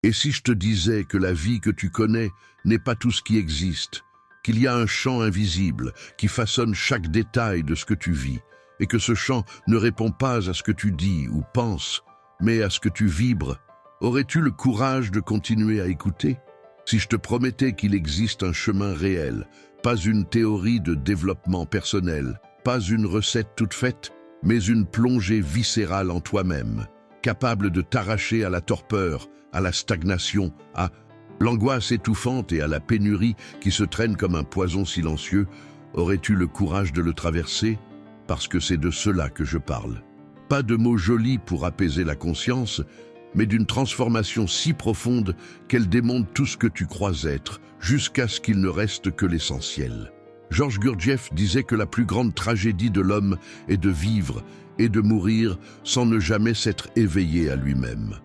Et si je te disais que la vie que tu connais n'est pas tout ce qui existe, qu'il y a un champ invisible qui façonne chaque détail de ce que tu vis, et que ce champ ne répond pas à ce que tu dis ou penses, mais à ce que tu vibres, aurais-tu le courage de continuer à écouter? Si je te promettais qu'il existe un chemin réel, pas une théorie de développement personnel, pas une recette toute faite, mais une plongée viscérale en toi-même, capable de t'arracher à la torpeur, à la stagnation, à l'angoisse étouffante et à la pénurie qui se traîne comme un poison silencieux, aurais-tu le courage de le traverser? Parce que c'est de cela que je parle. Pas de mots jolis pour apaiser la conscience, mais d'une transformation si profonde qu'elle démonte tout ce que tu crois être, jusqu'à ce qu'il ne reste que l'essentiel. Georges Gurdjieff disait que la plus grande tragédie de l'homme est de vivre et de mourir sans ne jamais s'être éveillé à lui-même.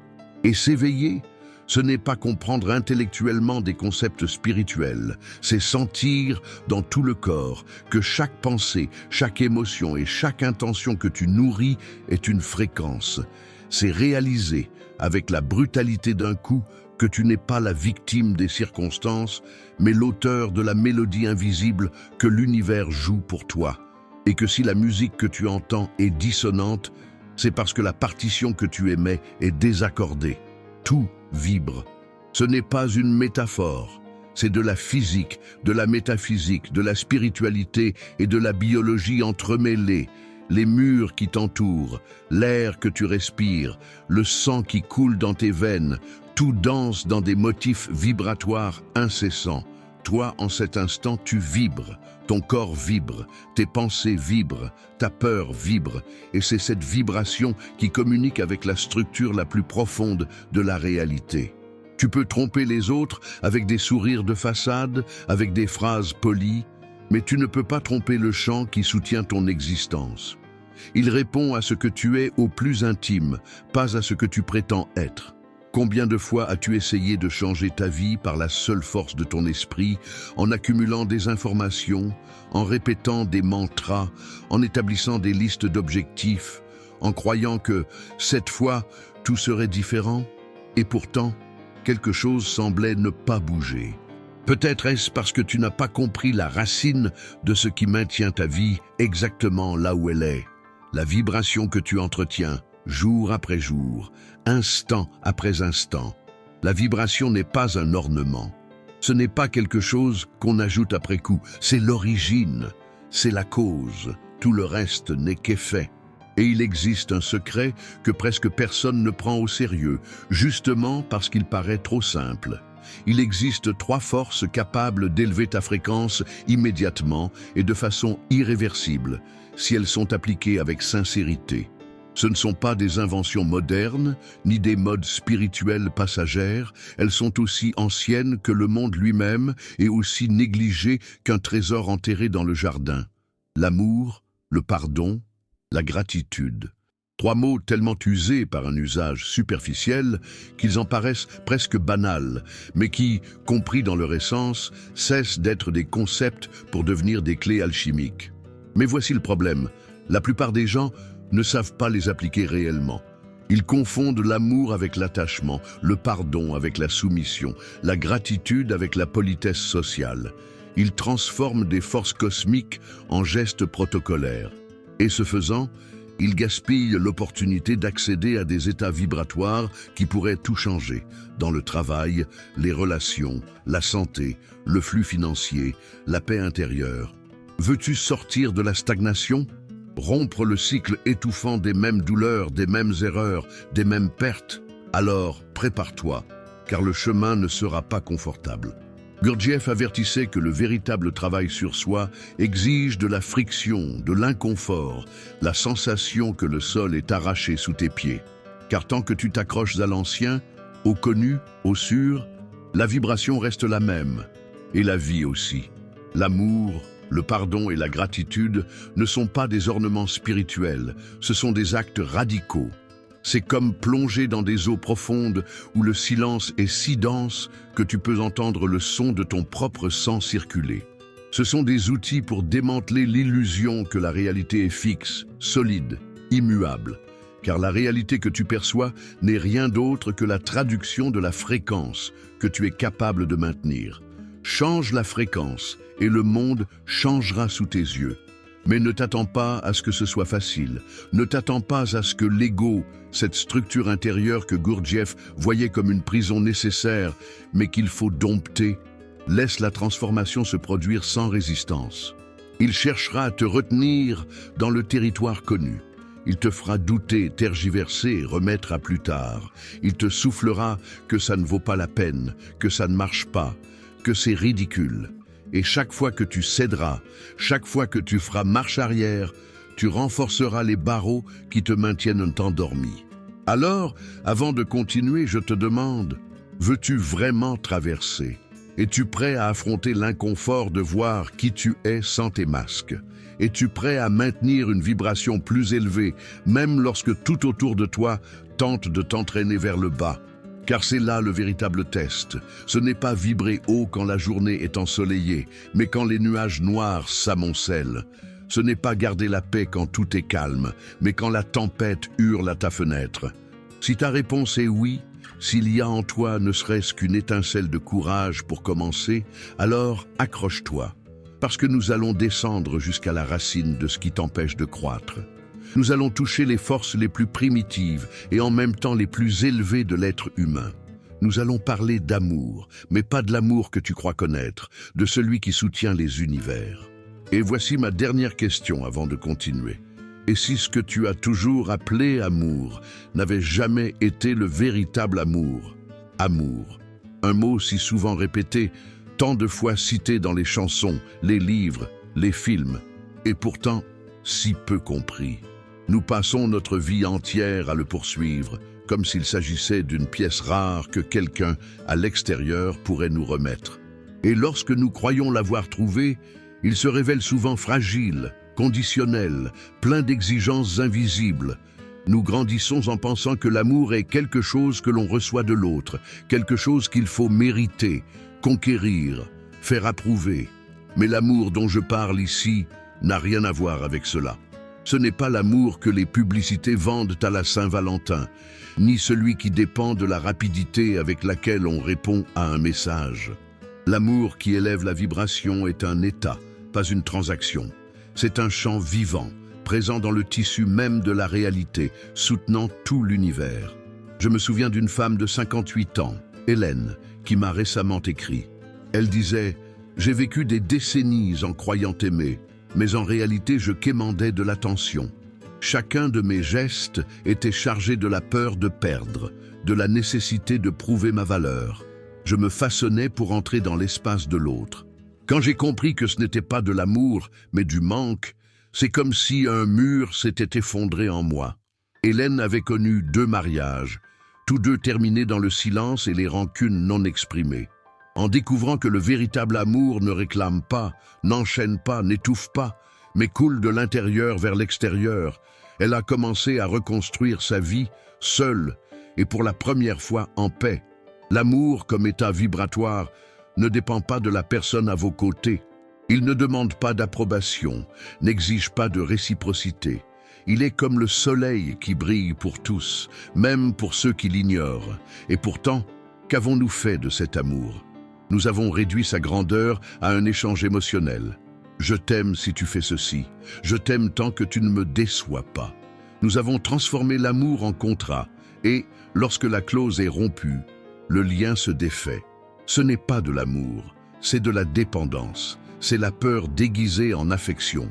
Et s'éveiller, ce n'est pas comprendre intellectuellement des concepts spirituels, c'est sentir dans tout le corps que chaque pensée, chaque émotion et chaque intention que tu nourris est une fréquence. C'est réaliser, avec la brutalité d'un coup, que tu n'es pas la victime des circonstances, mais l'auteur de la mélodie invisible que l'univers joue pour toi. Et que si la musique que tu entends est dissonante, c'est parce que la partition que tu émets est désaccordée. Tout vibre. Ce n'est pas une métaphore, c'est de la physique, de la métaphysique, de la spiritualité et de la biologie entremêlées. Les murs qui t'entourent, l'air que tu respires, le sang qui coule dans tes veines, tout danse dans des motifs vibratoires incessants. Toi, en cet instant, tu vibres, ton corps vibre, tes pensées vibrent, ta peur vibre, et c'est cette vibration qui communique avec la structure la plus profonde de la réalité. Tu peux tromper les autres avec des sourires de façade, avec des phrases polies, mais tu ne peux pas tromper le chant qui soutient ton existence. Il répond à ce que tu es au plus intime, pas à ce que tu prétends être. Combien de fois as-tu essayé de changer ta vie par la seule force de ton esprit, en accumulant des informations, en répétant des mantras, en établissant des listes d'objectifs, en croyant que, cette fois, tout serait différent? Et pourtant, quelque chose semblait ne pas bouger. Peut-être est-ce parce que tu n'as pas compris la racine de ce qui maintient ta vie exactement là où elle est, la vibration que tu entretiens, jour après jour, instant après instant. La vibration n'est pas un ornement. Ce n'est pas quelque chose qu'on ajoute après coup. C'est l'origine, c'est la cause. Tout le reste n'est qu'effet. Et il existe un secret que presque personne ne prend au sérieux, justement parce qu'il paraît trop simple. Il existe 3 forces capables d'élever ta fréquence immédiatement et de façon irréversible, si elles sont appliquées avec sincérité. Ce ne sont pas des inventions modernes, ni des modes spirituels passagères, elles sont aussi anciennes que le monde lui-même et aussi négligées qu'un trésor enterré dans le jardin. L'amour, le pardon, la gratitude. 3 mots tellement usés par un usage superficiel qu'ils en paraissent presque banals, mais qui, compris dans leur essence, cessent d'être des concepts pour devenir des clés alchimiques. Mais voici le problème, la plupart des gens ne savent pas les appliquer réellement. Ils confondent l'amour avec l'attachement, le pardon avec la soumission, la gratitude avec la politesse sociale. Ils transforment des forces cosmiques en gestes protocolaires. Et ce faisant, ils gaspillent l'opportunité d'accéder à des états vibratoires qui pourraient tout changer, dans le travail, les relations, la santé, le flux financier, la paix intérieure. Veux-tu sortir de la stagnation ? Rompre le cycle étouffant des mêmes douleurs, des mêmes erreurs, des mêmes pertes? Alors, prépare-toi, car le chemin ne sera pas confortable. Gurdjieff avertissait que le véritable travail sur soi exige de la friction, de l'inconfort, la sensation que le sol est arraché sous tes pieds. Car tant que tu t'accroches à l'ancien, au connu, au sûr, la vibration reste la même, et la vie aussi. L'amour, le pardon et la gratitude ne sont pas des ornements spirituels, ce sont des actes radicaux. C'est comme plonger dans des eaux profondes où le silence est si dense que tu peux entendre le son de ton propre sang circuler. Ce sont des outils pour démanteler l'illusion que la réalité est fixe, solide, immuable. car la réalité que tu perçois n'est rien d'autre que la traduction de la fréquence que tu es capable de maintenir. Change la fréquence et le monde changera sous tes yeux. Mais ne t'attends pas à ce que ce soit facile. Ne t'attends pas à ce que l'ego, cette structure intérieure que Gurdjieff voyait comme une prison nécessaire, mais qu'il faut dompter, laisse la transformation se produire sans résistance. Il cherchera à te retenir dans le territoire connu. Il te fera douter, tergiverser et remettre à plus tard. Il te soufflera que ça ne vaut pas la peine, que ça ne marche pas, que c'est ridicule. Et chaque fois que tu céderas, chaque fois que tu feras marche arrière, tu renforceras les barreaux qui te maintiennent endormi. Alors, avant de continuer, je te demande, veux-tu vraiment traverser? Es-tu prêt à affronter l'inconfort de voir qui tu es sans tes masques? Es-tu prêt à maintenir une vibration plus élevée, même lorsque tout autour de toi tente de t'entraîner vers le bas? Car c'est là le véritable test. Ce n'est pas vibrer haut quand la journée est ensoleillée, mais quand les nuages noirs s'amoncellent. Ce n'est pas garder la paix quand tout est calme, mais quand la tempête hurle à ta fenêtre. Si ta réponse est oui, s'il y a en toi ne serait-ce qu'une étincelle de courage pour commencer, alors accroche-toi, parce que nous allons descendre jusqu'à la racine de ce qui t'empêche de croître. Nous allons toucher les forces les plus primitives et en même temps les plus élevées de l'être humain. Nous allons parler d'amour, mais pas de l'amour que tu crois connaître, de celui qui soutient les univers. Et voici ma dernière question avant de continuer. Et si ce que tu as toujours appelé amour n'avait jamais été le véritable amour? Amour, un mot si souvent répété, tant de fois cité dans les chansons, les livres, les films, et pourtant si peu compris. Nous passons notre vie entière à le poursuivre, comme s'il s'agissait d'une pièce rare que quelqu'un à l'extérieur pourrait nous remettre. Et lorsque nous croyons l'avoir trouvé, il se révèle souvent fragile, conditionnel, plein d'exigences invisibles. Nous grandissons en pensant que l'amour est quelque chose que l'on reçoit de l'autre, quelque chose qu'il faut mériter, conquérir, faire approuver. Mais l'amour dont je parle ici n'a rien à voir avec cela. Ce n'est pas l'amour que les publicités vendent à la Saint-Valentin, ni celui qui dépend de la rapidité avec laquelle on répond à un message. L'amour qui élève la vibration est un état, pas une transaction. C'est un chant vivant, présent dans le tissu même de la réalité, soutenant tout l'univers. Je me souviens d'une femme de 58 ans, Hélène, qui m'a récemment écrit. Elle disait « J'ai vécu des décennies en croyant aimer, mais en réalité je quémandais de l'attention. Chacun de mes gestes était chargé de la peur de perdre, de la nécessité de prouver ma valeur. Je me façonnais pour entrer dans l'espace de l'autre. Quand j'ai compris que ce n'était pas de l'amour, mais du manque, c'est comme si un mur s'était effondré en moi. » Hélène avait connu 2 mariages, tous 2 terminés dans le silence et les rancunes non exprimées. En découvrant que le véritable amour ne réclame pas, n'enchaîne pas, n'étouffe pas, mais coule de l'intérieur vers l'extérieur, elle a commencé à reconstruire sa vie, seule, et pour la première fois en paix. L'amour, comme état vibratoire, ne dépend pas de la personne à vos côtés. Il ne demande pas d'approbation, n'exige pas de réciprocité. Il est comme le soleil qui brille pour tous, même pour ceux qui l'ignorent. Et pourtant, qu'avons-nous fait de cet amour ? Nous avons réduit sa grandeur à un échange émotionnel. Je t'aime si tu fais ceci. Je t'aime tant que tu ne me déçois pas. Nous avons transformé l'amour en contrat et, lorsque la clause est rompue, le lien se défait. Ce n'est pas de l'amour, c'est de la dépendance. C'est la peur déguisée en affection.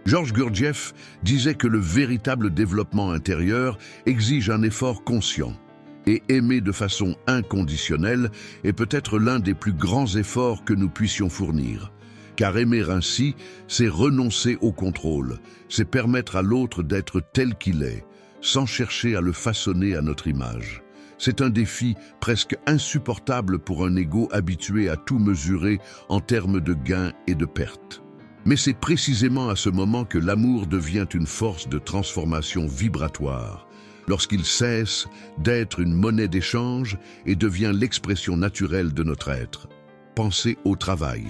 Georges Gurdjieff disait que le véritable développement intérieur exige un effort conscient. Et aimer de façon inconditionnelle est peut-être l'un des plus grands efforts que nous puissions fournir. Car aimer ainsi, c'est renoncer au contrôle, c'est permettre à l'autre d'être tel qu'il est, sans chercher à le façonner à notre image. C'est un défi presque insupportable pour un ego habitué à tout mesurer en termes de gains et de pertes. Mais c'est précisément à ce moment que l'amour devient une force de transformation vibratoire, lorsqu'il cesse d'être une monnaie d'échange et devient l'expression naturelle de notre être. Pensez au travail.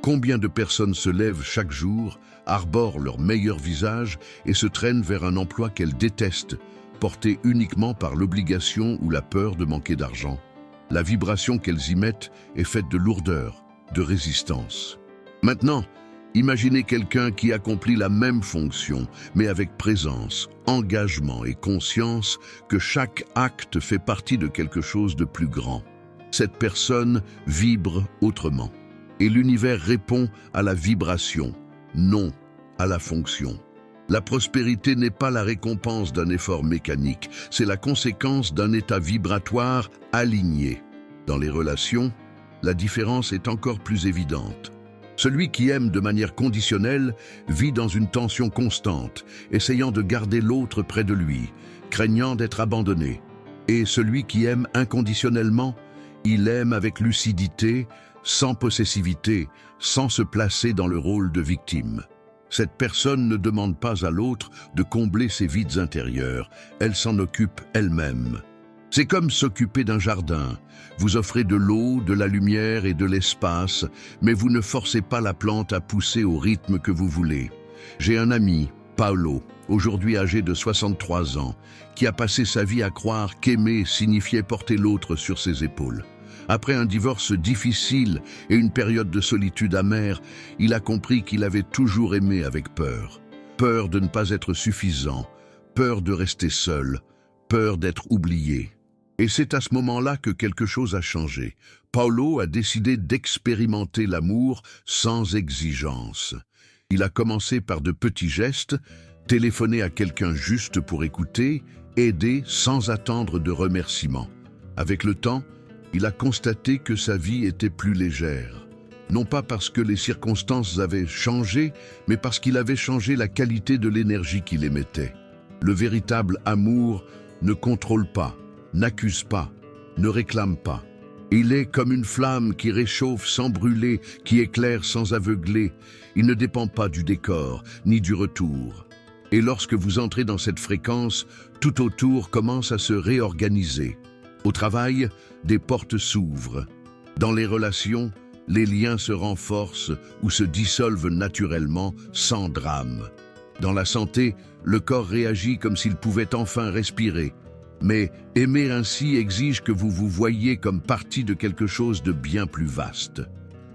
Combien de personnes se lèvent chaque jour, arborent leur meilleur visage et se traînent vers un emploi qu'elles détestent, portées uniquement par l'obligation ou la peur de manquer d'argent. La vibration qu'elles y mettent est faite de lourdeur, de résistance. Maintenant, imaginez quelqu'un qui accomplit la même fonction, mais avec présence, engagement et conscience que chaque acte fait partie de quelque chose de plus grand. Cette personne vibre autrement. Et l'univers répond à la vibration, non à la fonction. La prospérité n'est pas la récompense d'un effort mécanique, c'est la conséquence d'un état vibratoire aligné. Dans les relations, la différence est encore plus évidente. Celui qui aime de manière conditionnelle vit dans une tension constante, essayant de garder l'autre près de lui, craignant d'être abandonné. Et celui qui aime inconditionnellement, il aime avec lucidité, sans possessivité, sans se placer dans le rôle de victime. Cette personne ne demande pas à l'autre de combler ses vides intérieurs, elle s'en occupe elle-même. C'est comme s'occuper d'un jardin. Vous offrez de l'eau, de la lumière et de l'espace, mais vous ne forcez pas la plante à pousser au rythme que vous voulez. J'ai un ami, Paolo, aujourd'hui âgé de 63 ans, qui a passé sa vie à croire qu'aimer signifiait porter l'autre sur ses épaules. Après un divorce difficile et une période de solitude amère, il a compris qu'il avait toujours aimé avec peur. Peur de ne pas être suffisant, peur de rester seul, peur d'être oublié. Et c'est à ce moment-là que quelque chose a changé. Paolo a décidé d'expérimenter l'amour sans exigence. Il a commencé par de petits gestes, téléphoner à quelqu'un juste pour écouter, aider sans attendre de remerciements. Avec le temps, il a constaté que sa vie était plus légère. Non pas parce que les circonstances avaient changé, mais parce qu'il avait changé la qualité de l'énergie qu'il émettait. Le véritable amour ne contrôle pas, n'accuse pas, ne réclame pas. Il est comme une flamme qui réchauffe sans brûler, qui éclaire sans aveugler. Il ne dépend pas du décor, ni du retour. Et lorsque vous entrez dans cette fréquence, tout autour commence à se réorganiser. Au travail, des portes s'ouvrent. Dans les relations, les liens se renforcent ou se dissolvent naturellement, sans drame. Dans la santé, le corps réagit comme s'il pouvait enfin respirer. Mais aimer ainsi exige que vous vous voyiez comme partie de quelque chose de bien plus vaste.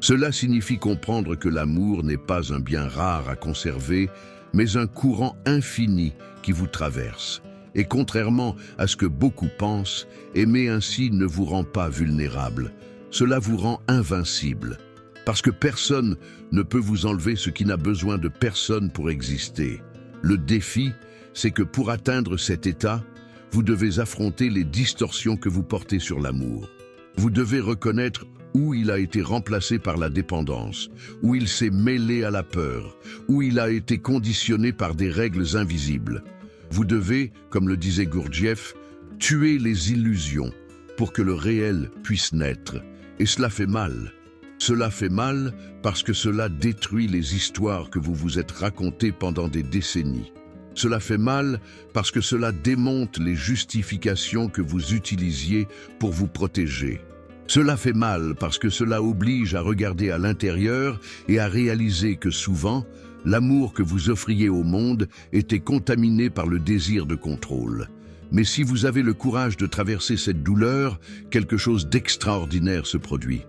Cela signifie comprendre que l'amour n'est pas un bien rare à conserver, mais un courant infini qui vous traverse. Et contrairement à ce que beaucoup pensent, aimer ainsi ne vous rend pas vulnérable. Cela vous rend invincible. Parce que personne ne peut vous enlever ce qui n'a besoin de personne pour exister. Le défi, c'est que pour atteindre cet état, vous devez affronter les distorsions que vous portez sur l'amour. Vous devez reconnaître où il a été remplacé par la dépendance, où il s'est mêlé à la peur, où il a été conditionné par des règles invisibles. Vous devez, comme le disait Gurdjieff, tuer les illusions pour que le réel puisse naître. Et cela fait mal. Cela fait mal parce que cela détruit les histoires que vous vous êtes racontées pendant des décennies. Cela fait mal parce que cela démonte les justifications que vous utilisiez pour vous protéger. Cela fait mal parce que cela oblige à regarder à l'intérieur et à réaliser que souvent, l'amour que vous offriez au monde était contaminé par le désir de contrôle. Mais si vous avez le courage de traverser cette douleur, quelque chose d'extraordinaire se produit.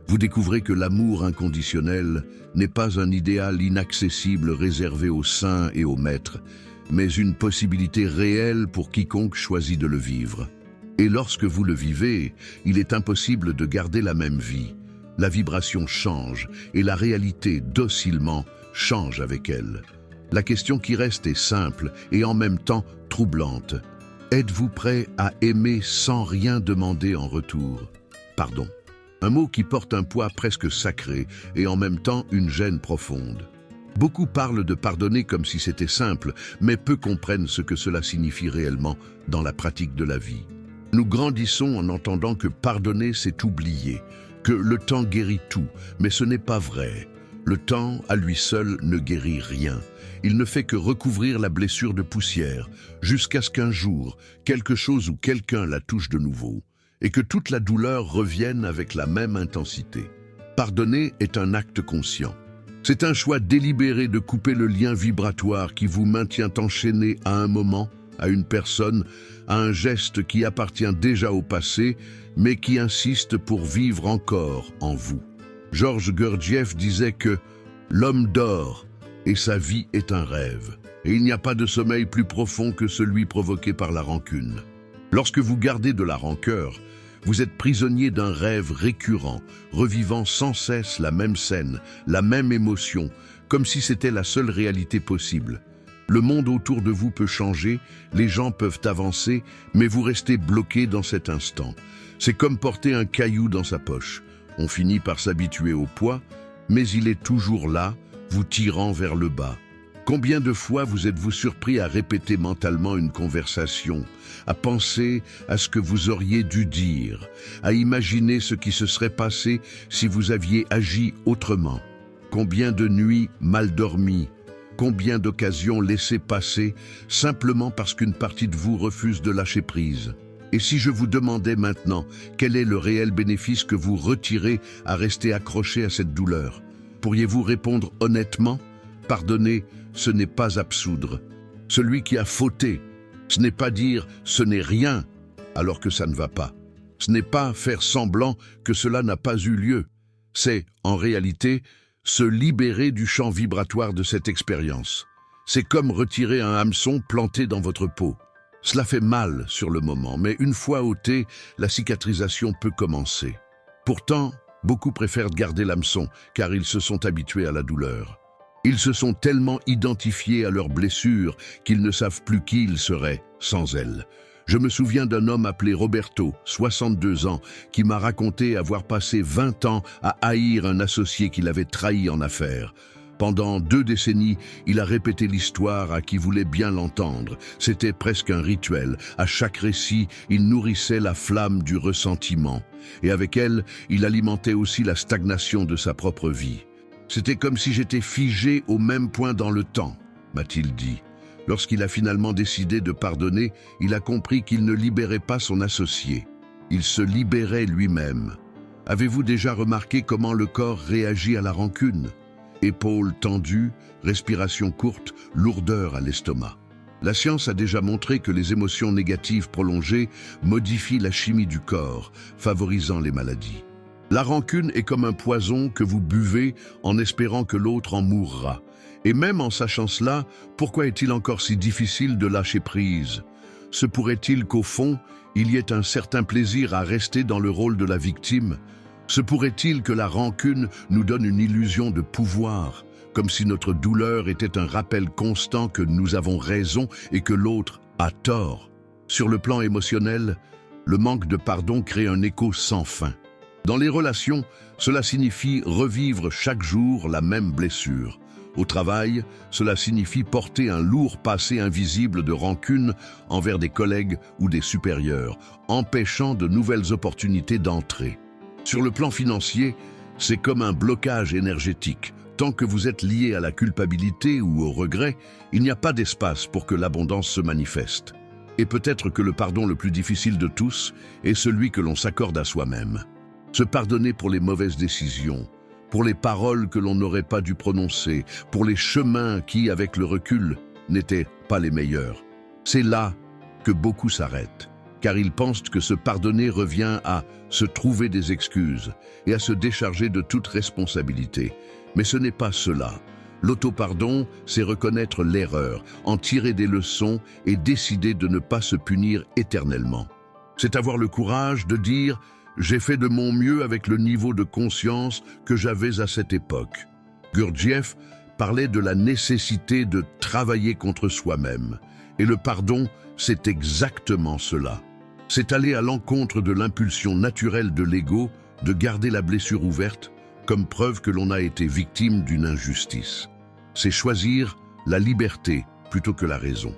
Vous découvrez que l'amour inconditionnel n'est pas un idéal inaccessible réservé aux saints et aux maîtres, mais une possibilité réelle pour quiconque choisit de le vivre. Et lorsque vous le vivez, il est impossible de garder la même vie. La vibration change et la réalité, docilement, change avec elle. La question qui reste est simple et en même temps troublante. Êtes-vous prêt à aimer sans rien demander en retour? Pardon. Un mot qui porte un poids presque sacré et en même temps une gêne profonde. Beaucoup parlent de pardonner comme si c'était simple, mais peu comprennent ce que cela signifie réellement dans la pratique de la vie. Nous grandissons en entendant que pardonner, c'est oublier, que le temps guérit tout, mais ce n'est pas vrai. Le temps, à lui seul, ne guérit rien. Il ne fait que recouvrir la blessure de poussière, jusqu'à ce qu'un jour, quelque chose ou quelqu'un la touche de nouveau, et que toute la douleur revienne avec la même intensité. Pardonner est un acte conscient. C'est un choix délibéré de couper le lien vibratoire qui vous maintient enchaîné à un moment, à une personne, à un geste qui appartient déjà au passé, mais qui insiste pour vivre encore en vous. Georges Gurdjieff disait que l'homme dort et sa vie est un rêve, et il n'y a pas de sommeil plus profond que celui provoqué par la rancune. Lorsque vous gardez de la rancœur, vous êtes prisonnier d'un rêve récurrent, revivant sans cesse la même scène, la même émotion, comme si c'était la seule réalité possible. Le monde autour de vous peut changer, les gens peuvent avancer, mais vous restez bloqué dans cet instant. C'est comme porter un caillou dans sa poche. On finit par s'habituer au poids, mais il est toujours là, vous tirant vers le bas. Combien de fois vous êtes-vous surpris à répéter mentalement une conversation, à penser à ce que vous auriez dû dire, à imaginer ce qui se serait passé si vous aviez agi autrement? Combien de nuits mal dormies, combien d'occasions laissées passer simplement parce qu'une partie de vous refuse de lâcher prise? Et si je vous demandais maintenant quel est le réel bénéfice que vous retirez à rester accroché à cette douleur, pourriez-vous répondre honnêtement? Pardonner, ce n'est pas absoudre. Celui qui a fauté, ce n'est pas dire « ce n'est rien » alors que ça ne va pas. Ce n'est pas faire semblant que cela n'a pas eu lieu. C'est, en réalité, se libérer du champ vibratoire de cette expérience. C'est comme retirer un hameçon planté dans votre peau. Cela fait mal sur le moment, mais une fois ôté, la cicatrisation peut commencer. Pourtant, beaucoup préfèrent garder l'hameçon, car ils se sont habitués à la douleur. Ils se sont tellement identifiés à leurs blessures qu'ils ne savent plus qui ils seraient sans elles. Je me souviens d'un homme appelé Roberto, 62 ans, qui m'a raconté avoir passé 20 ans à haïr un associé qu'il avait trahi en affaires. Pendant 2 décennies, il a répété l'histoire à qui voulait bien l'entendre. C'était presque un rituel. À chaque récit, il nourrissait la flamme du ressentiment. Et avec elle, il alimentait aussi la stagnation de sa propre vie. C'était comme si j'étais figé au même point dans le temps, m'a-t-il dit. Lorsqu'il a finalement décidé de pardonner, il a compris qu'il ne libérait pas son associé. Il se libérait lui-même. Avez-vous déjà remarqué comment le corps réagit à la rancune? Épaules tendues, respiration courte, lourdeur à l'estomac. La science a déjà montré que les émotions négatives prolongées modifient la chimie du corps, favorisant les maladies. La rancune est comme un poison que vous buvez en espérant que l'autre en mourra. Et même en sachant cela, pourquoi est-il encore si difficile de lâcher prise? Se pourrait-il qu'au fond, il y ait un certain plaisir à rester dans le rôle de la victime? Se pourrait-il que la rancune nous donne une illusion de pouvoir, comme si notre douleur était un rappel constant que nous avons raison et que l'autre a tort? Sur le plan émotionnel, le manque de pardon crée un écho sans fin. Dans les relations, cela signifie revivre chaque jour la même blessure. Au travail, cela signifie porter un lourd passé invisible de rancune envers des collègues ou des supérieurs, empêchant de nouvelles opportunités d'entrée. Sur le plan financier, c'est comme un blocage énergétique. Tant que vous êtes lié à la culpabilité ou au regret, il n'y a pas d'espace pour que l'abondance se manifeste. Et peut-être que le pardon le plus difficile de tous est celui que l'on s'accorde à soi-même. Se pardonner pour les mauvaises décisions, pour les paroles que l'on n'aurait pas dû prononcer, pour les chemins qui, avec le recul, n'étaient pas les meilleurs. C'est là que beaucoup s'arrêtent, car ils pensent que se pardonner revient à se trouver des excuses et à se décharger de toute responsabilité. Mais ce n'est pas cela. L'autopardon, c'est reconnaître l'erreur, en tirer des leçons et décider de ne pas se punir éternellement. C'est avoir le courage de dire « J'ai fait de mon mieux avec le niveau de conscience que j'avais à cette époque ». Gurdjieff parlait de la nécessité de travailler contre soi-même. Et le pardon, c'est exactement cela. C'est aller à l'encontre de l'impulsion naturelle de l'ego de garder la blessure ouverte comme preuve que l'on a été victime d'une injustice. C'est choisir la liberté plutôt que la raison.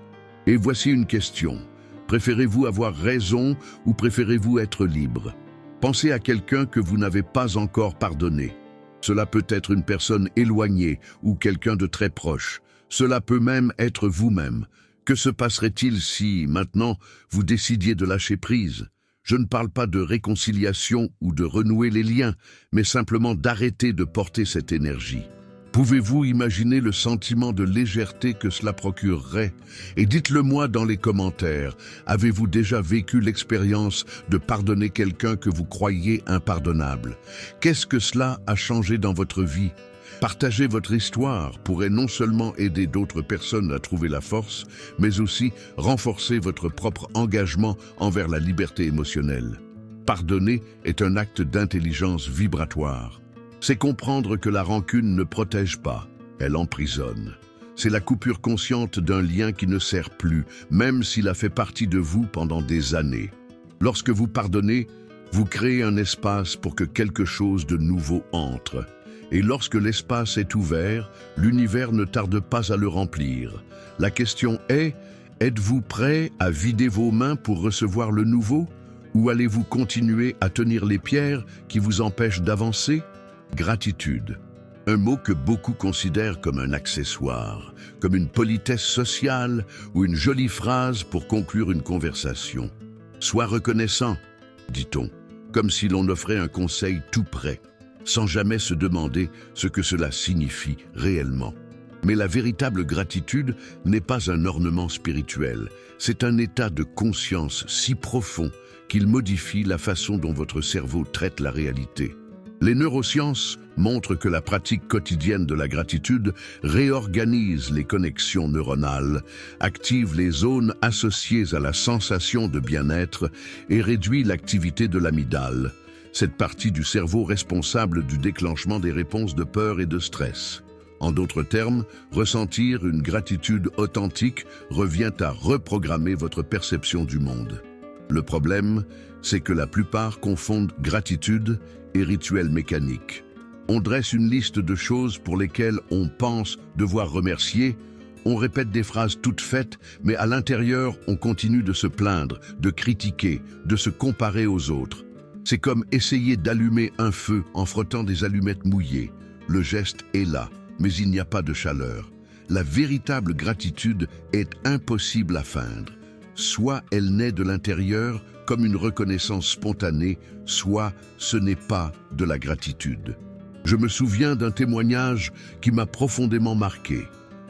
Et voici une question. Préférez-vous avoir raison ou préférez-vous être libre? Pensez à quelqu'un que vous n'avez pas encore pardonné. Cela peut être une personne éloignée ou quelqu'un de très proche. Cela peut même être vous-même. Que se passerait-il si, maintenant, vous décidiez de lâcher prise? Je ne parle pas de réconciliation ou de renouer les liens, mais simplement d'arrêter de porter cette énergie. Pouvez-vous imaginer le sentiment de légèreté que cela procurerait? Et dites-le-moi dans les commentaires. Avez-vous déjà vécu l'expérience de pardonner quelqu'un que vous croyiez impardonnable? Qu'est-ce que cela a changé dans votre vie? Partager votre histoire pourrait non seulement aider d'autres personnes à trouver la force, mais aussi renforcer votre propre engagement envers la liberté émotionnelle. Pardonner est un acte d'intelligence vibratoire. C'est comprendre que la rancune ne protège pas, elle emprisonne. C'est la coupure consciente d'un lien qui ne sert plus, même s'il a fait partie de vous pendant des années. Lorsque vous pardonnez, vous créez un espace pour que quelque chose de nouveau entre. Et lorsque l'espace est ouvert, l'univers ne tarde pas à le remplir. La question est, êtes-vous prêt à vider vos mains pour recevoir le nouveau? Ou allez-vous continuer à tenir les pierres qui vous empêchent d'avancer? Gratitude. Un mot que beaucoup considèrent comme un accessoire, comme une politesse sociale ou une jolie phrase pour conclure une conversation. Sois reconnaissant, dit-on, comme si l'on offrait un conseil tout prêt, sans jamais se demander ce que cela signifie réellement. Mais la véritable gratitude n'est pas un ornement spirituel, c'est un état de conscience si profond qu'il modifie la façon dont votre cerveau traite la réalité. Les neurosciences montrent que la pratique quotidienne de la gratitude réorganise les connexions neuronales, active les zones associées à la sensation de bien-être et réduit l'activité de l'amygdale, cette partie du cerveau responsable du déclenchement des réponses de peur et de stress. En d'autres termes, ressentir une gratitude authentique revient à reprogrammer votre perception du monde. Le problème, c'est que la plupart confondent gratitude et rituel mécanique. On dresse une liste de choses pour lesquelles on pense devoir remercier, on répète des phrases toutes faites, mais à l'intérieur, on continue de se plaindre, de critiquer, de se comparer aux autres. C'est comme essayer d'allumer un feu en frottant des allumettes mouillées. Le geste est là, mais il n'y a pas de chaleur. La véritable gratitude est impossible à feindre. Soit elle naît de l'intérieur comme une reconnaissance spontanée, soit ce n'est pas de la gratitude. Je me souviens d'un témoignage qui m'a profondément marqué.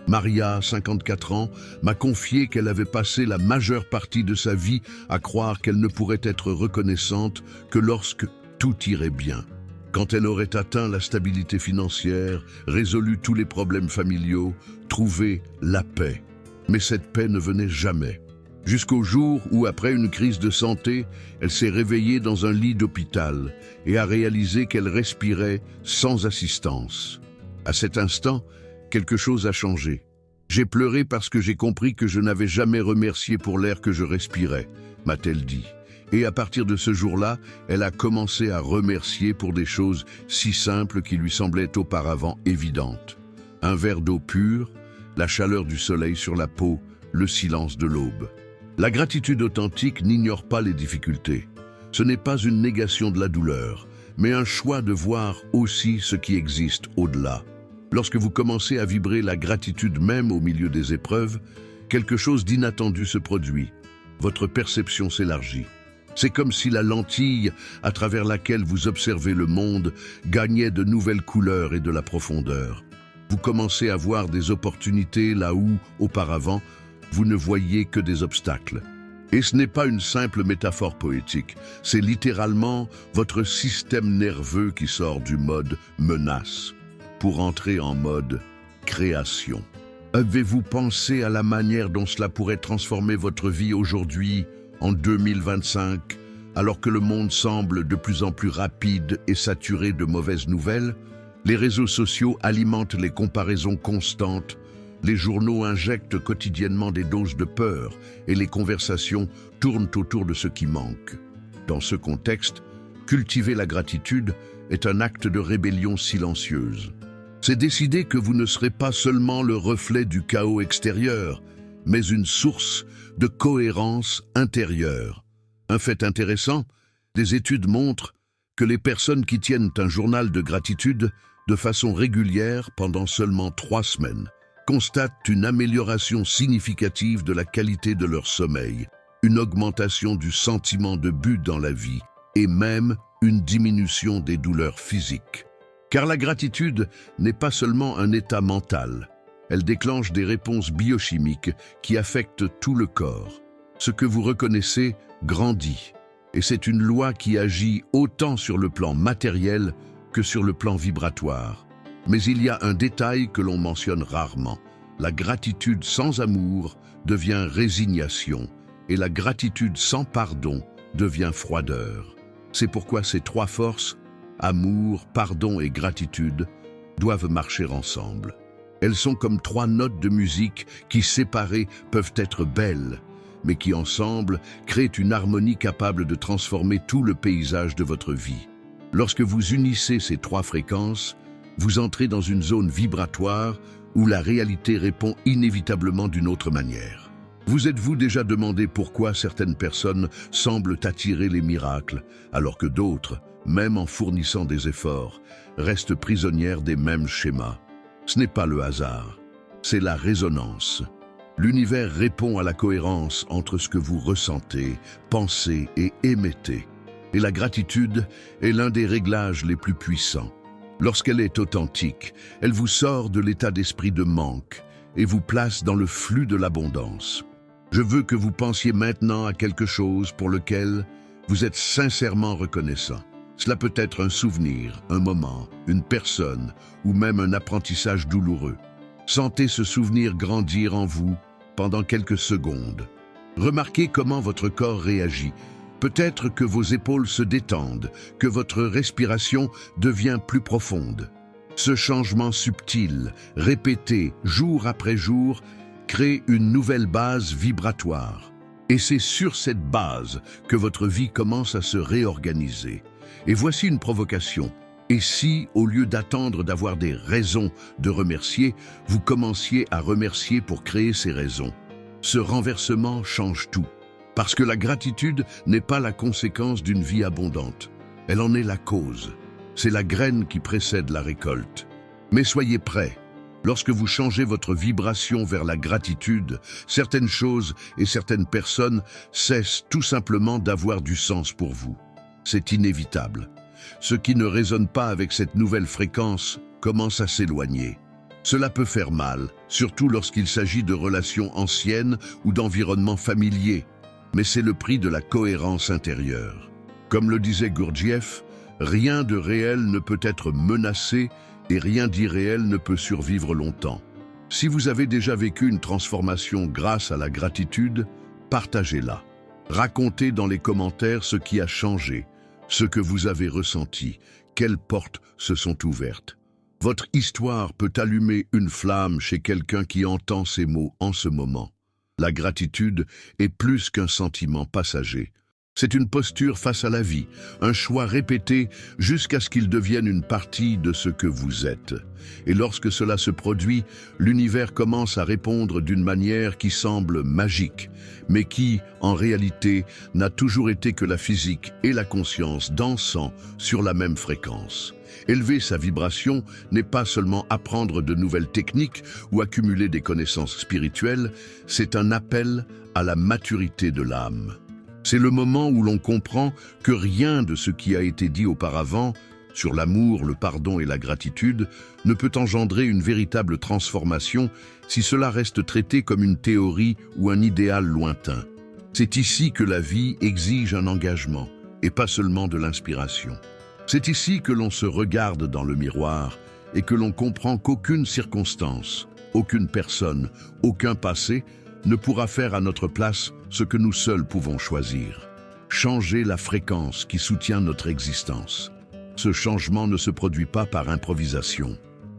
Maria, 54 ans, m'a confié qu'elle avait passé la majeure partie de sa vie à croire qu'elle ne pourrait être reconnaissante que lorsque tout irait bien. Quand elle aurait atteint la stabilité financière, résolu tous les problèmes familiaux, trouvé la paix. Mais cette paix ne venait jamais. Jusqu'au jour où, après une crise de santé, elle s'est réveillée dans un lit d'hôpital et a réalisé qu'elle respirait sans assistance. À cet instant, quelque chose a changé. J'ai pleuré parce que j'ai compris que je n'avais jamais remercié pour l'air que je respirais, m'a-t-elle dit. Et à partir de ce jour-là, elle a commencé à remercier pour des choses si simples qui lui semblaient auparavant évidentes. Un verre d'eau pure, la chaleur du soleil sur la peau, le silence de l'aube. La gratitude authentique n'ignore pas les difficultés. Ce n'est pas une négation de la douleur, mais un choix de voir aussi ce qui existe au-delà. Lorsque vous commencez à vibrer la gratitude même au milieu des épreuves, quelque chose d'inattendu se produit. Votre perception s'élargit. C'est comme si la lentille à travers laquelle vous observez le monde gagnait de nouvelles couleurs et de la profondeur. Vous commencez à voir des opportunités là où, auparavant, vous ne voyez que des obstacles. Et ce n'est pas une simple métaphore poétique, c'est littéralement votre système nerveux qui sort du mode menace pour entrer en mode création. Avez-vous pensé à la manière dont cela pourrait transformer votre vie aujourd'hui, en 2025, alors que le monde semble de plus en plus rapide et saturé de mauvaises nouvelles? Les réseaux sociaux alimentent les comparaisons constantes. Les journaux injectent quotidiennement des doses de peur et les conversations tournent autour de ce qui manque. Dans ce contexte, cultiver la gratitude est un acte de rébellion silencieuse. C'est décider que vous ne serez pas seulement le reflet du chaos extérieur, mais une source de cohérence intérieure. Un fait intéressant, des études montrent que les personnes qui tiennent un journal de gratitude de façon régulière pendant seulement 3 semaines constatent une amélioration significative de la qualité de leur sommeil, une augmentation du sentiment de but dans la vie et même une diminution des douleurs physiques. Car la gratitude n'est pas seulement un état mental. Elle déclenche des réponses biochimiques qui affectent tout le corps. Ce que vous reconnaissez grandit. Et c'est une loi qui agit autant sur le plan matériel que sur le plan vibratoire. Mais il y a un détail que l'on mentionne rarement. La gratitude sans amour devient résignation et la gratitude sans pardon devient froideur. C'est pourquoi ces trois forces, amour, pardon et gratitude, doivent marcher ensemble. Elles sont comme trois notes de musique qui, séparées, peuvent être belles, mais qui ensemble créent une harmonie capable de transformer tout le paysage de votre vie. Lorsque vous unissez ces trois fréquences, vous entrez dans une zone vibratoire où la réalité répond inévitablement d'une autre manière. Vous êtes-vous déjà demandé pourquoi certaines personnes semblent attirer les miracles, alors que d'autres, même en fournissant des efforts, restent prisonnières des mêmes schémas? Ce n'est pas le hasard, c'est la résonance. L'univers répond à la cohérence entre ce que vous ressentez, pensez et émettez. Et la gratitude est l'un des réglages les plus puissants. Lorsqu'elle est authentique, elle vous sort de l'état d'esprit de manque et vous place dans le flux de l'abondance. Je veux que vous pensiez maintenant à quelque chose pour lequel vous êtes sincèrement reconnaissant. Cela peut être un souvenir, un moment, une personne ou même un apprentissage douloureux. Sentez ce souvenir grandir en vous pendant quelques secondes. Remarquez comment votre corps réagit. Peut-être que vos épaules se détendent, que votre respiration devient plus profonde. Ce changement subtil, répété jour après jour, crée une nouvelle base vibratoire. Et c'est sur cette base que votre vie commence à se réorganiser. Et voici une provocation. Et si, au lieu d'attendre d'avoir des raisons de remercier, vous commenciez à remercier pour créer ces raisons? Ce renversement change tout. Parce que la gratitude n'est pas la conséquence d'une vie abondante. Elle en est la cause. C'est la graine qui précède la récolte. Mais soyez prêts. Lorsque vous changez votre vibration vers la gratitude, certaines choses et certaines personnes cessent tout simplement d'avoir du sens pour vous. C'est inévitable. Ce qui ne résonne pas avec cette nouvelle fréquence commence à s'éloigner. Cela peut faire mal, surtout lorsqu'il s'agit de relations anciennes ou d'environnements familiers. Mais c'est le prix de la cohérence intérieure. Comme le disait Gurdjieff, rien de réel ne peut être menacé et rien d'irréel ne peut survivre longtemps. Si vous avez déjà vécu une transformation grâce à la gratitude, partagez-la. Racontez dans les commentaires ce qui a changé, ce que vous avez ressenti, quelles portes se sont ouvertes. Votre histoire peut allumer une flamme chez quelqu'un qui entend ces mots en ce moment. La gratitude est plus qu'un sentiment passager. C'est une posture face à la vie, un choix répété jusqu'à ce qu'il devienne une partie de ce que vous êtes. Et lorsque cela se produit, l'univers commence à répondre d'une manière qui semble magique, mais qui, en réalité, n'a toujours été que la physique et la conscience dansant sur la même fréquence. Élever sa vibration n'est pas seulement apprendre de nouvelles techniques ou accumuler des connaissances spirituelles, c'est un appel à la maturité de l'âme. C'est le moment où l'on comprend que rien de ce qui a été dit auparavant, sur l'amour, le pardon et la gratitude, ne peut engendrer une véritable transformation si cela reste traité comme une théorie ou un idéal lointain. C'est ici que la vie exige un engagement, et pas seulement de l'inspiration. C'est ici que l'on se regarde dans le miroir et que l'on comprend qu'aucune circonstance, aucune personne, aucun passé ne pourra faire à notre place ce que nous seuls pouvons choisir. Changer la fréquence qui soutient notre existence. Ce changement ne se produit pas par improvisation.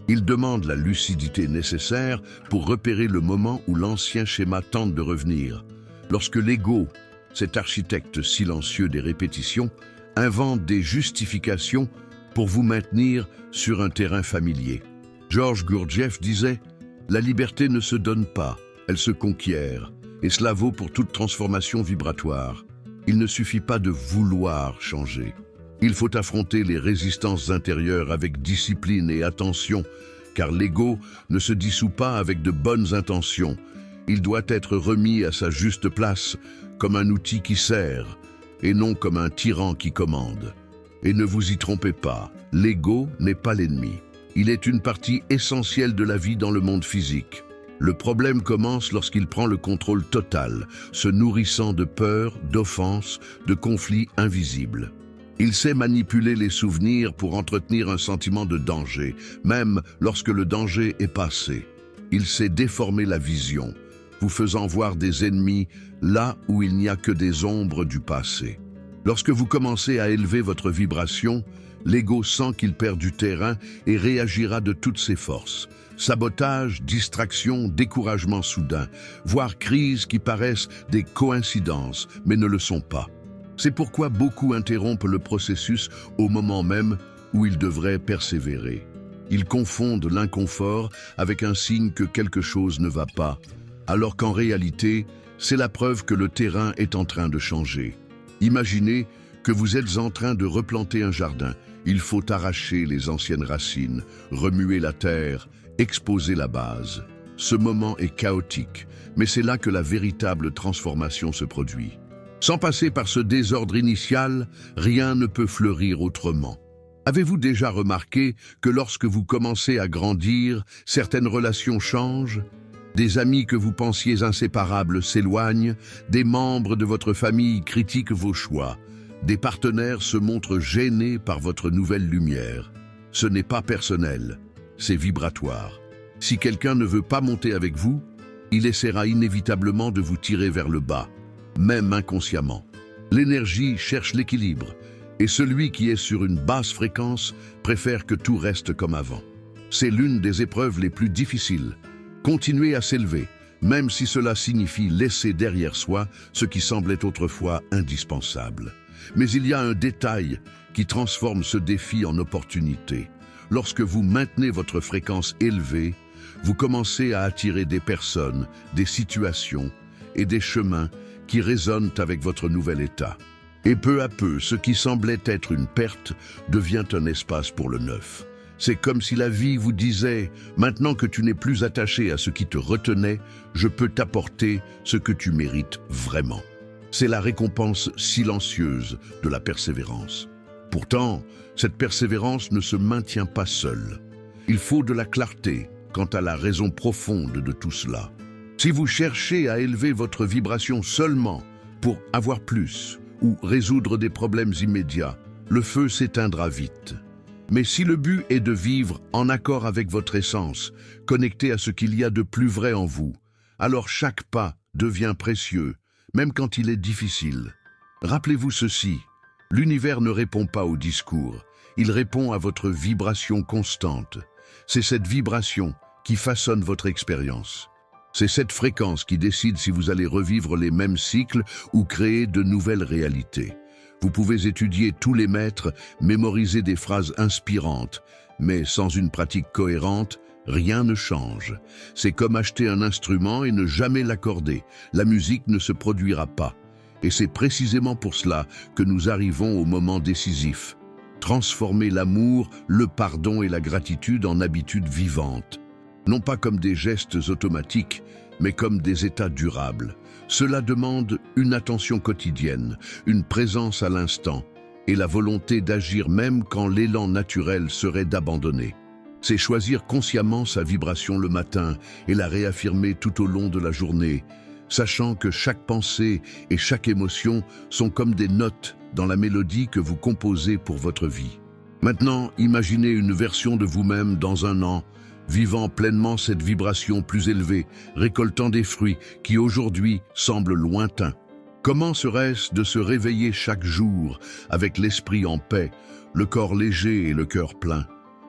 Il demande la lucidité nécessaire pour repérer le moment où l'ancien schéma tente de revenir. Lorsque l'ego, cet architecte silencieux des répétitions, invente des justifications pour vous maintenir sur un terrain familier. Georges Gurdjieff disait « La liberté ne se donne pas, elle se conquiert, et cela vaut pour toute transformation vibratoire. Il ne suffit pas de vouloir changer. Il faut affronter les résistances intérieures avec discipline et attention, car l'ego ne se dissout pas avec de bonnes intentions. Il doit être remis à sa juste place, comme un outil qui sert, et non comme un tyran qui commande. Et ne vous y trompez pas, l'ego n'est pas l'ennemi. Il est une partie essentielle de la vie dans le monde physique. Le problème commence lorsqu'il prend le contrôle total, se nourrissant de peur, d'offenses, de conflits invisibles. Il sait manipuler les souvenirs pour entretenir un sentiment de danger, même lorsque le danger est passé. Il sait déformer la vision, vous faisant voir des ennemis là où il n'y a que des ombres du passé. Lorsque vous commencez à élever votre vibration, l'ego sent qu'il perd du terrain et réagira de toutes ses forces. Sabotage, distraction, découragement soudain, voire crises qui paraissent des coïncidences, mais ne le sont pas. C'est pourquoi beaucoup interrompent le processus au moment même où ils devraient persévérer. Ils confondent l'inconfort avec un signe que quelque chose ne va pas, alors qu'en réalité, c'est la preuve que le terrain est en train de changer. Imaginez que vous êtes en train de replanter un jardin. Il faut arracher les anciennes racines, remuer la terre, exposer la base. Ce moment est chaotique, mais c'est là que la véritable transformation se produit. Sans passer par ce désordre initial, rien ne peut fleurir autrement. Avez-vous déjà remarqué que lorsque vous commencez à grandir, certaines relations changent ? Des amis que vous pensiez inséparables s'éloignent, des membres de votre famille critiquent vos choix, des partenaires se montrent gênés par votre nouvelle lumière. Ce n'est pas personnel, c'est vibratoire. Si quelqu'un ne veut pas monter avec vous, il essaiera inévitablement de vous tirer vers le bas, même inconsciemment. L'énergie cherche l'équilibre, et celui qui est sur une basse fréquence préfère que tout reste comme avant. C'est l'une des épreuves les plus difficiles. Continuez à s'élever, même si cela signifie laisser derrière soi ce qui semblait autrefois indispensable. Mais il y a un détail qui transforme ce défi en opportunité. Lorsque vous maintenez votre fréquence élevée, vous commencez à attirer des personnes, des situations et des chemins qui résonnent avec votre nouvel état. Et peu à peu, ce qui semblait être une perte devient un espace pour le neuf. C'est comme si la vie vous disait « Maintenant que tu n'es plus attaché à ce qui te retenait, je peux t'apporter ce que tu mérites vraiment. » C'est la récompense silencieuse de la persévérance. Pourtant, cette persévérance ne se maintient pas seule. Il faut de la clarté quant à la raison profonde de tout cela. Si vous cherchez à élever votre vibration seulement pour avoir plus ou résoudre des problèmes immédiats, le feu s'éteindra vite. Mais si le but est de vivre en accord avec votre essence, connecté à ce qu'il y a de plus vrai en vous, alors chaque pas devient précieux, même quand il est difficile. Rappelez-vous ceci, l'univers ne répond pas au discours, il répond à votre vibration constante. C'est cette vibration qui façonne votre expérience. C'est cette fréquence qui décide si vous allez revivre les mêmes cycles ou créer de nouvelles réalités. Vous pouvez étudier tous les maîtres, mémoriser des phrases inspirantes, mais sans une pratique cohérente, rien ne change. C'est comme acheter un instrument et ne jamais l'accorder. La musique ne se produira pas. Et c'est précisément pour cela que nous arrivons au moment décisif. Transformer l'amour, le pardon et la gratitude en habitudes vivantes. Non pas comme des gestes automatiques, mais comme des états durables. Cela demande une attention quotidienne, une présence à l'instant et la volonté d'agir même quand l'élan naturel serait d'abandonner. C'est choisir consciemment sa vibration le matin et la réaffirmer tout au long de la journée, sachant que chaque pensée et chaque émotion sont comme des notes dans la mélodie que vous composez pour votre vie. Maintenant, imaginez une version de vous-même dans un an, vivant pleinement cette vibration plus élevée, récoltant des fruits qui aujourd'hui semblent lointains. Comment serait-ce de se réveiller chaque jour avec l'esprit en paix, le corps léger et le cœur plein?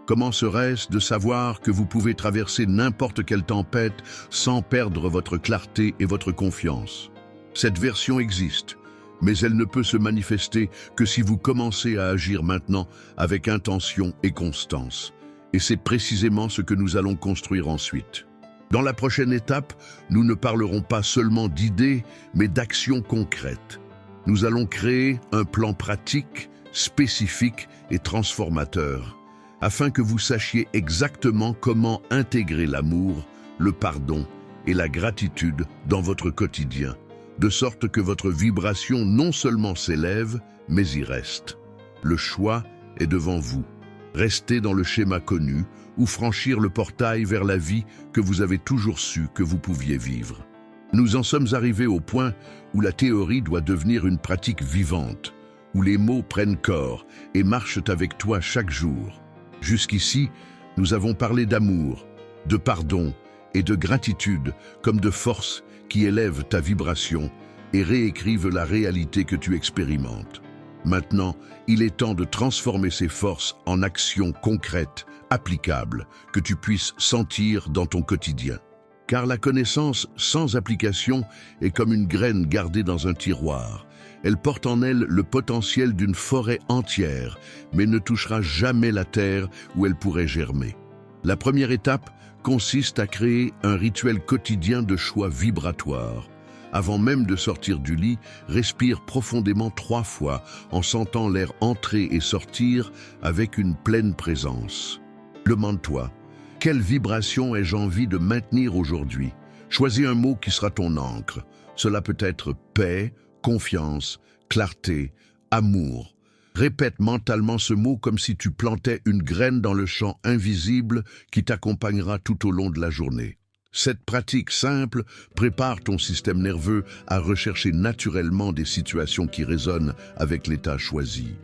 Comment serait-ce de savoir que vous pouvez traverser n'importe quelle tempête sans perdre votre clarté et votre confiance? Cette version existe, mais elle ne peut se manifester que si vous commencez à agir maintenant avec intention et constance. Et c'est précisément ce que nous allons construire ensuite. Dans la prochaine étape, nous ne parlerons pas seulement d'idées, mais d'actions concrètes. Nous allons créer un plan pratique, spécifique et transformateur, afin que vous sachiez exactement comment intégrer l'amour, le pardon et la gratitude dans votre quotidien, de sorte que votre vibration non seulement s'élève, mais y reste. Le choix est devant vous. Rester dans le schéma connu ou franchir le portail vers la vie que vous avez toujours su que vous pouviez vivre. Nous en sommes arrivés au point où la théorie doit devenir une pratique vivante, où les mots prennent corps et marchent avec toi chaque jour. Jusqu'ici, nous avons parlé d'amour, de pardon et de gratitude comme de forces qui élèvent ta vibration et réécrivent la réalité que tu expérimentes. Maintenant, il est temps de transformer ces forces en actions concrètes, applicables, que tu puisses sentir dans ton quotidien. Car la connaissance sans application est comme une graine gardée dans un tiroir. Elle porte en elle le potentiel d'une forêt entière, mais ne touchera jamais la terre où elle pourrait germer. La première étape consiste à créer un rituel quotidien de choix vibratoire. Avant même de sortir du lit, respire profondément 3 fois en sentant l'air entrer et sortir avec une pleine présence. Demande-toi, quelle vibration ai-je envie de maintenir aujourd'hui? Choisis un mot qui sera ton encre. Cela peut être paix, confiance, clarté, amour. Répète mentalement ce mot comme si tu plantais une graine dans le champ invisible qui t'accompagnera tout au long de la journée. Cette pratique simple prépare ton système nerveux à rechercher naturellement des situations qui résonnent avec l'état choisi.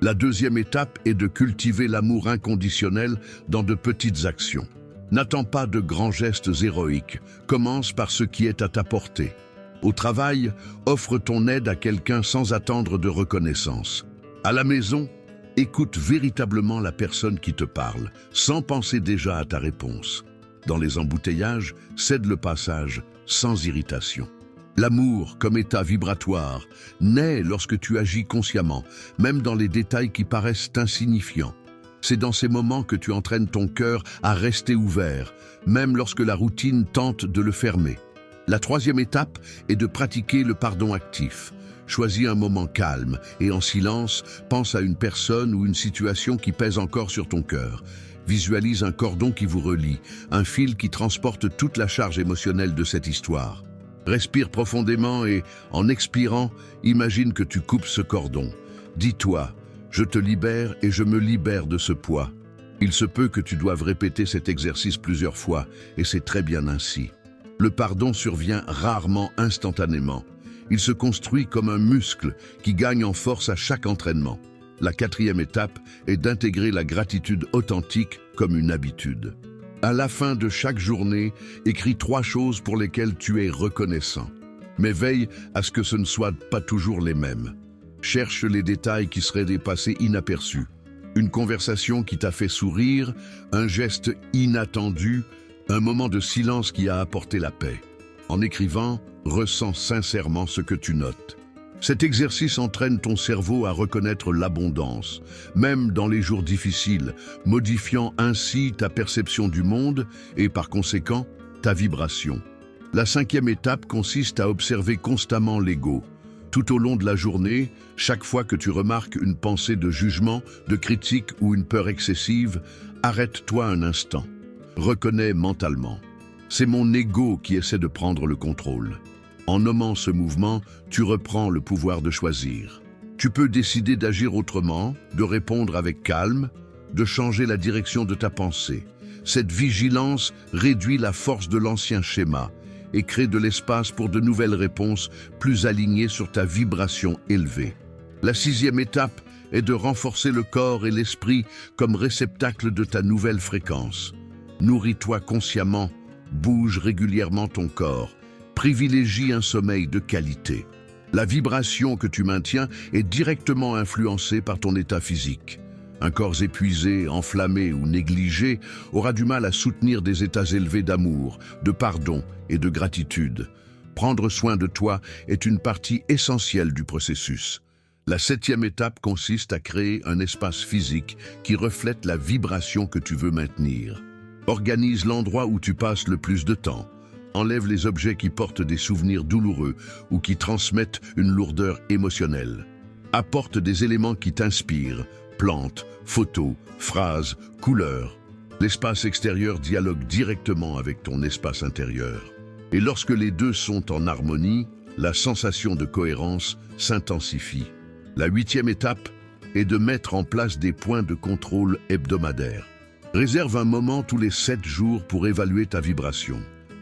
La deuxième étape est de cultiver l'amour inconditionnel dans de petites actions. N'attends pas de grands gestes héroïques, commence par ce qui est à ta portée. Au travail, offre ton aide à quelqu'un sans attendre de reconnaissance. À la maison, écoute véritablement la personne qui te parle, sans penser déjà à ta réponse. Dans les embouteillages, cède le passage, sans irritation. L'amour, comme état vibratoire, naît lorsque tu agis consciemment, même dans les détails qui paraissent insignifiants. C'est dans ces moments que tu entraînes ton cœur à rester ouvert, même lorsque la routine tente de le fermer. La troisième étape est de pratiquer le pardon actif. Choisis un moment calme et en silence, pense à une personne ou une situation qui pèse encore sur ton cœur. Visualise un cordon qui vous relie, un fil qui transporte toute la charge émotionnelle de cette histoire. Respire profondément et, en expirant, imagine que tu coupes ce cordon. Dis-toi, je te libère et je me libère de ce poids. Il se peut que tu doives répéter cet exercice plusieurs fois, et c'est très bien ainsi. Le pardon survient rarement instantanément. Il se construit comme un muscle qui gagne en force à chaque entraînement. La quatrième étape est d'intégrer la gratitude authentique comme une habitude. À la fin de chaque journée, écris 3 choses pour lesquelles tu es reconnaissant. Mais veille à ce que ce ne soient pas toujours les mêmes. Cherche les détails qui seraient dépassés inaperçus. Une conversation qui t'a fait sourire, un geste inattendu, un moment de silence qui a apporté la paix. En écrivant, ressens sincèrement ce que tu notes. Cet exercice entraîne ton cerveau à reconnaître l'abondance, même dans les jours difficiles, modifiant ainsi ta perception du monde et par conséquent, ta vibration. La 5e étape consiste à observer constamment l'ego. Tout au long de la journée, chaque fois que tu remarques une pensée de jugement, de critique ou une peur excessive, arrête-toi un instant. Reconnais mentalement. C'est mon ego qui essaie de prendre le contrôle. En nommant ce mouvement, tu reprends le pouvoir de choisir. Tu peux décider d'agir autrement, de répondre avec calme, de changer la direction de ta pensée. Cette vigilance réduit la force de l'ancien schéma et crée de l'espace pour de nouvelles réponses plus alignées sur ta vibration élevée. La 6e étape est de renforcer le corps et l'esprit comme réceptacle de ta nouvelle fréquence. Nourris-toi consciemment, bouge régulièrement ton corps. Privilégie un sommeil de qualité. La vibration que tu maintiens est directement influencée par ton état physique. Un corps épuisé, enflammé ou négligé aura du mal à soutenir des états élevés d'amour, de pardon et de gratitude. Prendre soin de toi est une partie essentielle du processus. La 7e étape consiste à créer un espace physique qui reflète la vibration que tu veux maintenir. Organise l'endroit où tu passes le plus de temps. Enlève les objets qui portent des souvenirs douloureux ou qui transmettent une lourdeur émotionnelle. Apporte des éléments qui t'inspirent, plantes, photos, phrases, couleurs. L'espace extérieur dialogue directement avec ton espace intérieur. Et lorsque les deux sont en harmonie, la sensation de cohérence s'intensifie. La 8e étape est de mettre en place des points de contrôle hebdomadaires. Réserve un moment tous les 7 jours pour évaluer ta vibration.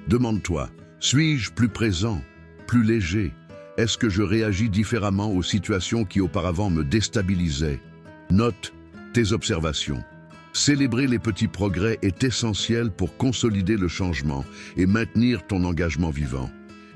Demande-toi, suis-je plus présent, plus léger? Est-ce que je réagis différemment aux situations qui auparavant me déstabilisaient? Note tes observations. Célébrer les petits progrès est essentiel pour consolider le changement et maintenir ton engagement vivant.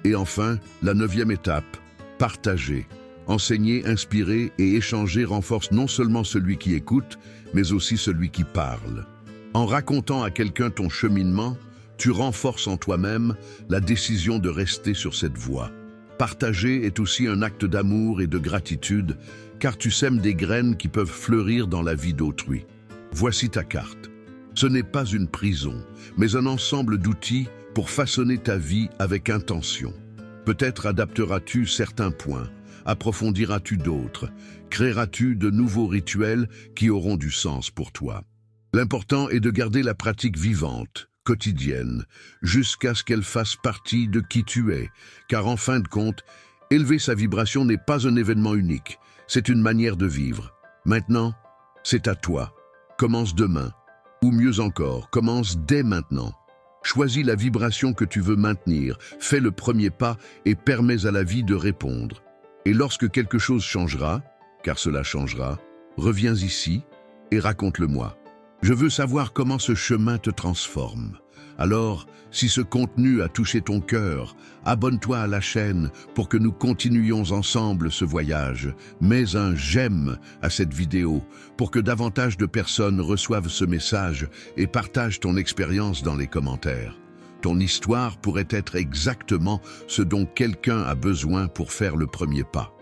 Et enfin, la 9e étape, partager. Enseigner, inspirer et échanger renforce non seulement celui qui écoute, mais aussi celui qui parle. En racontant à quelqu'un ton cheminement, tu renforces en toi-même la décision de rester sur cette voie. Partager est aussi un acte d'amour et de gratitude, car tu sèmes des graines qui peuvent fleurir dans la vie d'autrui. Voici ta carte. Ce n'est pas une prison, mais un ensemble d'outils pour façonner ta vie avec intention. Peut-être adapteras-tu certains points, approfondiras-tu d'autres, créeras-tu de nouveaux rituels qui auront du sens pour toi. L'important est de garder la pratique vivante, quotidienne, jusqu'à ce qu'elle fasse partie de qui tu es, car en fin de compte, élever sa vibration n'est pas un événement unique, c'est une manière de vivre. Maintenant, c'est à toi. Commence demain, ou mieux encore, commence dès maintenant. Choisis la vibration que tu veux maintenir, fais le premier pas et permets à la vie de répondre. Et lorsque quelque chose changera, car cela changera, reviens ici et raconte-le-moi. Je veux savoir comment ce chemin te transforme. Alors, si ce contenu a touché ton cœur, abonne-toi à la chaîne pour que nous continuions ensemble ce voyage. Mets un j'aime à cette vidéo pour que davantage de personnes reçoivent ce message et partagent ton expérience dans les commentaires. Ton histoire pourrait être exactement ce dont quelqu'un a besoin pour faire le premier pas.